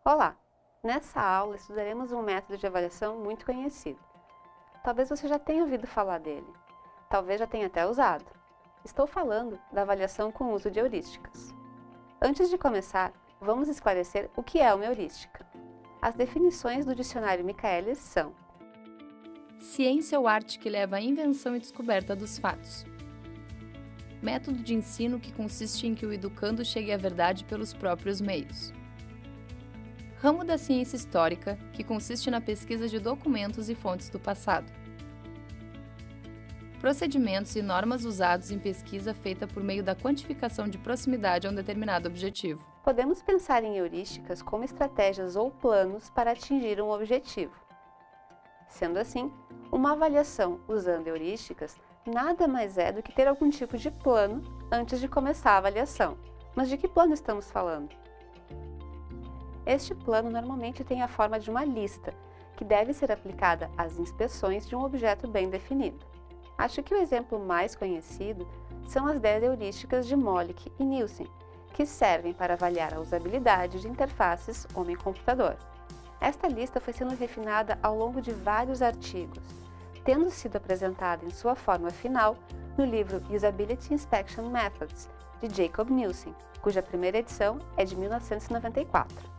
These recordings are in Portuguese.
Olá! Nessa aula estudaremos um método de avaliação muito conhecido. Talvez você já tenha ouvido falar dele. Talvez já tenha até usado. Estou falando da avaliação com uso de heurísticas. Antes de começar, vamos esclarecer o que é uma heurística. As definições do dicionário Michaelis são: ciência ou arte que leva à invenção e descoberta dos fatos. Método de ensino que consiste em que o educando chegue à verdade pelos próprios meios. Ramo da ciência histórica, que consiste na pesquisa de documentos e fontes do passado. Procedimentos e normas usados em pesquisa feita por meio da quantificação de proximidade a um determinado objetivo. Podemos pensar em heurísticas como estratégias ou planos para atingir um objetivo. Sendo assim, uma avaliação usando heurísticas nada mais é do que ter algum tipo de plano antes de começar a avaliação. Mas de que plano estamos falando? Este plano normalmente tem a forma de uma lista, que deve ser aplicada às inspeções de um objeto bem definido. Acho que o exemplo mais conhecido são as 10 heurísticas de Molich e Nielsen, que servem para avaliar a usabilidade de interfaces homem-computador. Esta lista foi sendo refinada ao longo de vários artigos, tendo sido apresentada em sua forma final no livro Usability Inspection Methods, de Jacob Nielsen, cuja primeira edição é de 1994.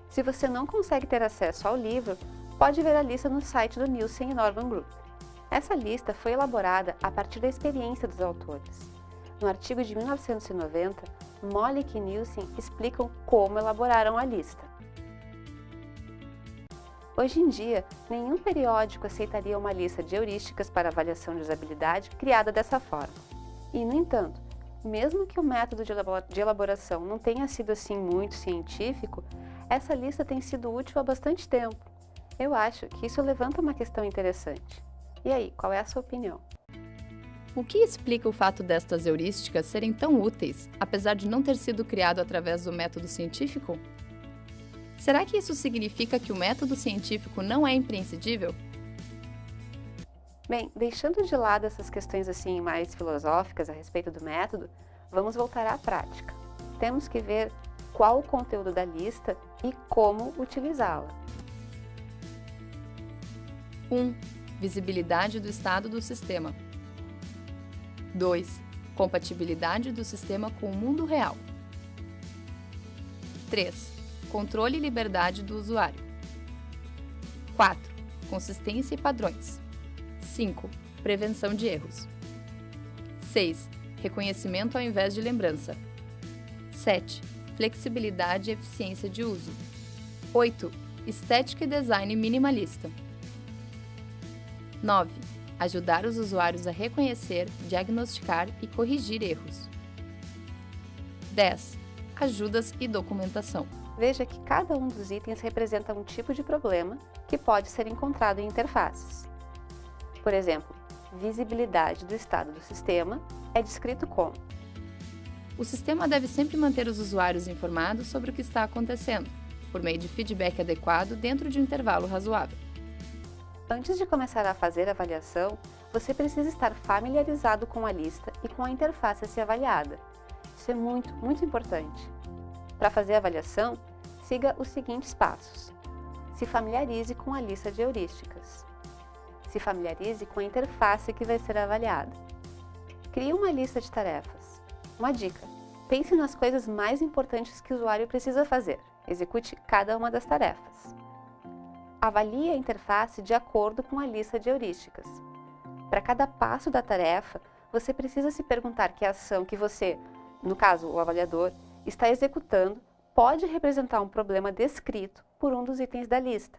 Se você não consegue ter acesso ao livro, pode ver a lista no site do Nielsen e Norman Group. Essa lista foi elaborada a partir da experiência dos autores. No artigo de 1990, Molich e Nielsen explicam como elaboraram a lista. Hoje em dia, nenhum periódico aceitaria uma lista de heurísticas para avaliação de usabilidade criada dessa forma. E, no entanto, mesmo que o método de elaboração não tenha sido assim muito científico, essa lista tem sido útil há bastante tempo. Eu acho que isso levanta uma questão interessante. E aí, qual é a sua opinião? O que explica o fato destas heurísticas serem tão úteis, apesar de não ter sido criado através do método científico? Será que isso significa que o método científico não é imprescindível? Bem, deixando de lado essas questões assim mais filosóficas a respeito do método, vamos voltar à prática. Temos que ver qual o conteúdo da lista e como utilizá-la. 1. Visibilidade do estado do sistema. 2. Compatibilidade do sistema com o mundo real. 3. Controle e liberdade do usuário. 4. Consistência e padrões. 5. Prevenção de erros. 6. Reconhecimento ao invés de lembrança. 7. Flexibilidade e eficiência de uso. 8. Estética e design minimalista. 9. Ajudar os usuários a reconhecer, diagnosticar e corrigir erros. 10. Ajudas e documentação. Veja que cada um dos itens representa um tipo de problema que pode ser encontrado em interfaces. Por exemplo, visibilidade do estado do sistema é descrito como: o sistema deve sempre manter os usuários informados sobre o que está acontecendo, por meio de feedback adequado dentro de um intervalo razoável. Antes de começar a fazer a avaliação, você precisa estar familiarizado com a lista e com a interface a ser avaliada. Isso é muito importante. Para fazer a avaliação, siga os seguintes passos. Se familiarize com a lista de heurísticas. Se familiarize com a interface que vai ser avaliada. Crie uma lista de tarefas. Uma dica: pense nas coisas mais importantes que o usuário precisa fazer. Execute cada uma das tarefas. Avalie a interface de acordo com a lista de heurísticas. Para cada passo da tarefa, você precisa se perguntar que a ação que você, no caso o avaliador, está executando pode representar um problema descrito por um dos itens da lista.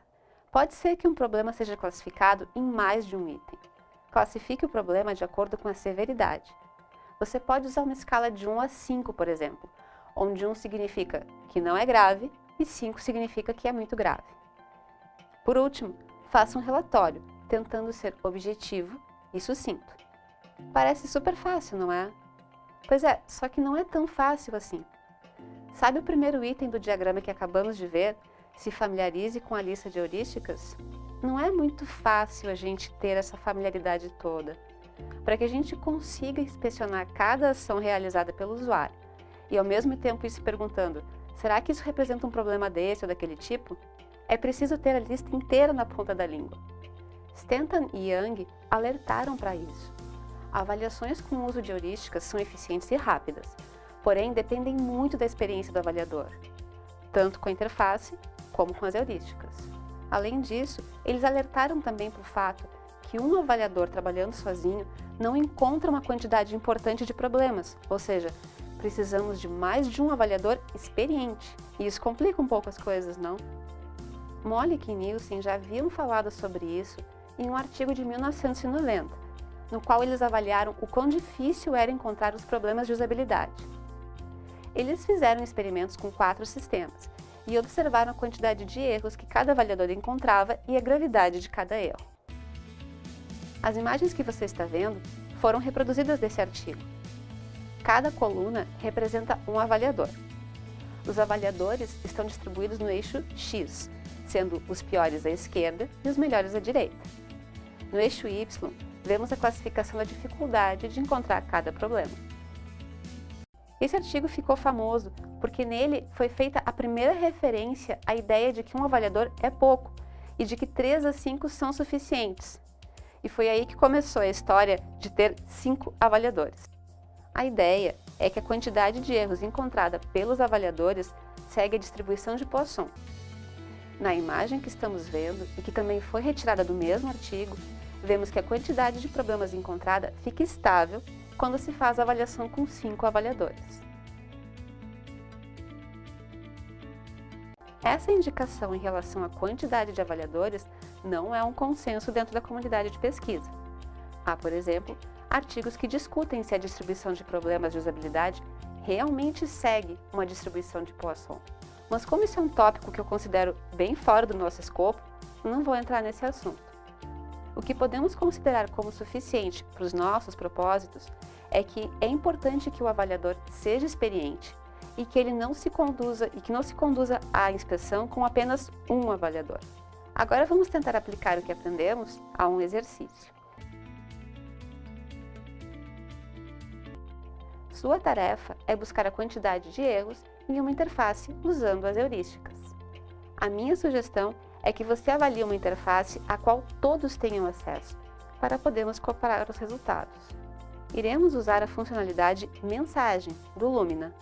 Pode ser que um problema seja classificado em mais de um item. Classifique o problema de acordo com a severidade. Você pode usar uma escala de 1 a 5, por exemplo, onde 1 significa que não é grave e 5 significa que é muito grave. Por último, faça um relatório, tentando ser objetivo e sucinto. Parece super fácil, não é? Pois é, só que não é tão fácil assim. Sabe o primeiro item do diagrama que acabamos de ver? Se familiarize com a lista de heurísticas? Não é muito fácil a gente ter essa familiaridade toda. Para que a gente consiga inspecionar cada ação realizada pelo usuário e ao mesmo tempo ir se perguntando: Será que isso representa um problema desse ou daquele tipo? É preciso ter a lista inteira na ponta da língua. Stanton e Young alertaram para isso. Avaliações com uso de heurísticas são eficientes e rápidas, porém dependem muito da experiência do avaliador, tanto com a interface como com as heurísticas. Além disso, eles alertaram também para o fato que um avaliador trabalhando sozinho não encontra uma quantidade importante de problemas, ou seja, precisamos de mais de um avaliador experiente. E isso complica um pouco as coisas, não? Mollick e Nielsen já haviam falado sobre isso em um artigo de 1990, no qual eles avaliaram o quão difícil era encontrar os problemas de usabilidade. Eles fizeram experimentos com 4 sistemas e observaram a quantidade de erros que cada avaliador encontrava e a gravidade de cada erro. As imagens que você está vendo foram reproduzidas desse artigo. Cada coluna representa um avaliador. Os avaliadores estão distribuídos no eixo X, sendo os piores à esquerda e os melhores à direita. No eixo Y, vemos a classificação da dificuldade de encontrar cada problema. Esse artigo ficou famoso porque nele foi feita a primeira referência à ideia de que um avaliador é pouco e de que 3 a 5 são suficientes. E foi aí que começou a história de ter 5 avaliadores. A ideia é que a quantidade de erros encontrada pelos avaliadores segue a distribuição de Poisson. Na imagem que estamos vendo, e que também foi retirada do mesmo artigo, vemos que a quantidade de problemas encontrada fica estável quando se faz a avaliação com 5 avaliadores. Essa indicação em relação à quantidade de avaliadores não é um consenso dentro da comunidade de pesquisa. Há, por exemplo, artigos que discutem se a distribuição de problemas de usabilidade realmente segue uma distribuição de Poisson. Mas como isso é um tópico que eu considero bem fora do nosso escopo, não vou entrar nesse assunto. O que podemos considerar como suficiente para os nossos propósitos é que é importante que o avaliador seja experiente e que não se conduza à inspeção com apenas um avaliador. Agora vamos tentar aplicar o que aprendemos a um exercício. Sua tarefa é buscar a quantidade de erros em uma interface usando as heurísticas. A minha sugestão é que você avalie uma interface a qual todos tenham acesso, para podermos comparar os resultados. Iremos usar a funcionalidade Mensagem do Lumina.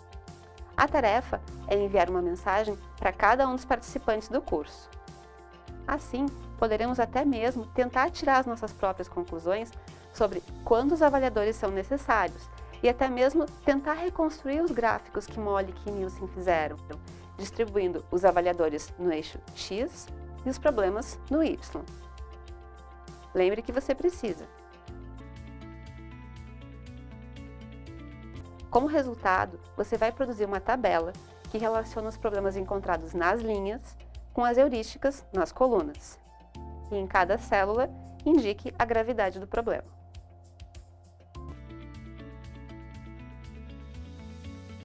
A tarefa é enviar uma mensagem para cada um dos participantes do curso. Assim, poderemos até mesmo tentar tirar as nossas próprias conclusões sobre quantos avaliadores são necessários e até mesmo tentar reconstruir os gráficos que Mollick e Nielsen fizeram, distribuindo os avaliadores no eixo X e os problemas no Y. Lembre que você precisa. Como resultado, você vai produzir uma tabela que relaciona os problemas encontrados nas linhas com as heurísticas nas colunas. E em cada célula, indique a gravidade do problema.